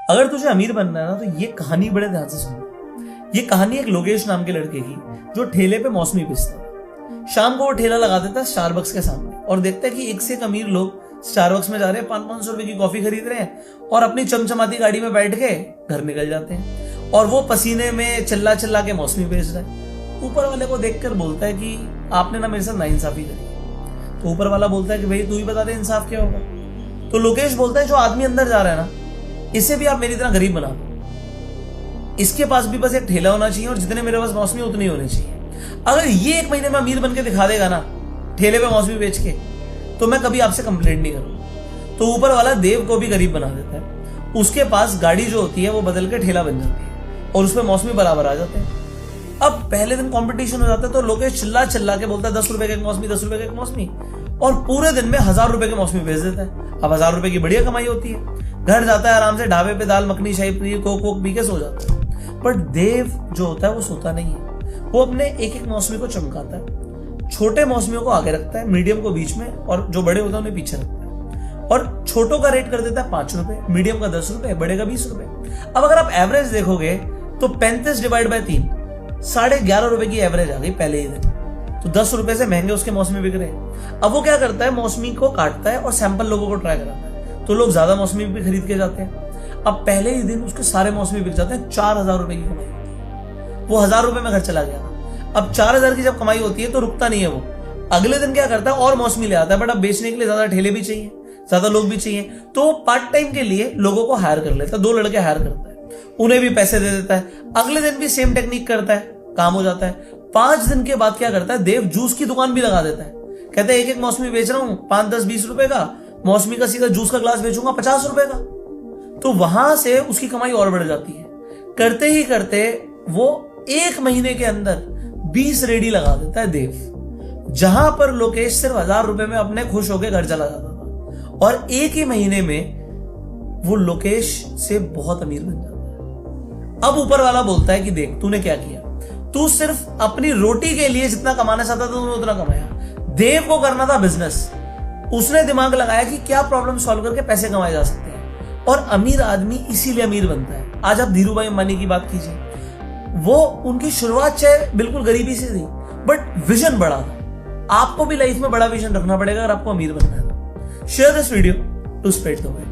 अगर तुझे अमीर बनना है ना तो ये कहानी बड़े ध्यान से सुनना। ये कहानी एक लोकेश नाम के लड़के की, जो ठेले पे मौसमी बेचता है। शाम को वो ठेला लगा देता है स्टारबक्स के सामने और देखता है कि एक से एक अमीर लोग स्टारबक्स में जा रहे हैं, 500-500 रुपए की कॉफी खरीद रहे हैं और अपनी चमचमाती गाड़ी में बैठ के घर निकल जाते हैं। और वो पसीने में चिल्ला चिल्ला के मौसमी बेच रहा है। ऊपर वाले को देखकर बोलता है कि आपने ना मेरे साथ नाइंसाफी करी। तो ऊपर वाला बोलता है कि भाई तू ही बता दे इंसाफ क्या होगा। तो लोकेश बोलता है जो आदमी अंदर जा रहा है ना, इसे भी आप मेरी तरह गरीब बना दो। इसके पास भी बस एक ठेला होना चाहिए और जितने मेरे पास मौसमी उतनी होनी चाहिए। अगर ये 1 महीने में अमीर बन के दिखा देगा ना ठेले पे मौसमी बेच के, तो मैं कभी आपसे कंप्लेंट नहीं करूंगा। तो ऊपर वाला देव को भी गरीब बना देता है। उसके पास गाड़ी जो होती है वो बदल के ठेला बन जाती है और उसमें मौसमी बराबर आ जाते हैं। अब पहले दिन कंपटीशन हो जाता है तो लोकेश चिल्ला चिल्ला के बोलता है 10 रुपए का एक मौसमी, 10 रुपए का एक मौसमी, और पूरे दिन में 1000 रुपए के मौसमी बेच देता है। अब 1000 रुपए की बढ़िया कमाई होती है। घर जाता है आराम से, ढाबे पे दाल मखनी, शाही पनीर, कोक पी के सो जाता है। पर देव जो होता है वो सोता नहीं है। वो अपने एक एक मौसमी को चमकाता है। छोटे मौसमियों को आगे रखता है, मीडियम को बीच में, और जो बड़े होते हैं उन्हें पीछे रखता है। और छोटों का रेट कर देता है 5 रुपए, मीडियम का 10 रुपए, बड़े का 20 रुपए। अब अगर आप एवरेज देखोगे तो 35 डिवाइड बाय 3, 11.5 रुपए की एवरेज आ गई पहले ही दिन। तो 10 रुपए से महंगे उसके मौसमी बिक रहे हैं। अब वो क्या करता है, मौसमी को काटता है और सैंपल लोगों को ट्राई कराता है, तो लोग ज्यादा मौसमी भी खरीद के जाते हैं। अब पहले ही दिन उसके सारे मौसमी बिक जाते हैं। 4000 रुपए की कमाई होती है। वो 1000 रुपए में घर चला गया था। अब 4000 की जब कमाई होती है तो रुकता नहीं है वो। अगले दिन क्या करता है, और मौसमी ले आता है। बट अब बेचने के लिए ज्यादा ठेले भी चाहिए, ज्यादा लोग भी चाहिए, तो वो पार्ट टाइम के लिए लोगों को हायर कर लेता है। 2 लड़के हायर करता है, उन्हें भी पैसे दे देता है। अगले दिन भी सेम टेक्निक करता है, काम हो जाता है। 5 दिन के बाद क्या करता है, देव जूस की दुकान भी लगा देता है। कहता है एक एक मौसमी बेच रहा हूं, 5, 10, 20 रुपए का मौसमी का, सीधा जूस का ग्लास बेचूंगा 50 रुपए का। तो वहां से उसकी कमाई और बढ़ जाती है। करते ही करते वो 1 महीने के अंदर 20 रेडी लगा देता है देव। जहां पर लोकेश सिर्फ 1000 रुपए में अपने खुश होकर घर चला जाता था, और 1 ही महीने में वो लोकेश से बहुत अमीर बन जाता है। अब ऊपर वाला बोलता है कि देख तूने क्या किया, तू सिर्फ अपनी रोटी के लिए जितना कमाना चाहता था तूने उतना कमाया। देव को करना था बिजनेस। उसने दिमाग लगाया कि क्या प्रॉब्लम सॉल्व करके पैसे कमाए जा सकते हैं, और अमीर आदमी इसीलिए अमीर बनता है। आज आप धीरू भाई अंबानी की बात कीजिए, वो उनकी शुरुआत चाहे बिल्कुल गरीबी से थी, बट विजन बड़ा था। आपको भी लाइफ में बड़ा विजन रखना पड़ेगा अगर आपको अमीर बनना है। Share this video to spread the word.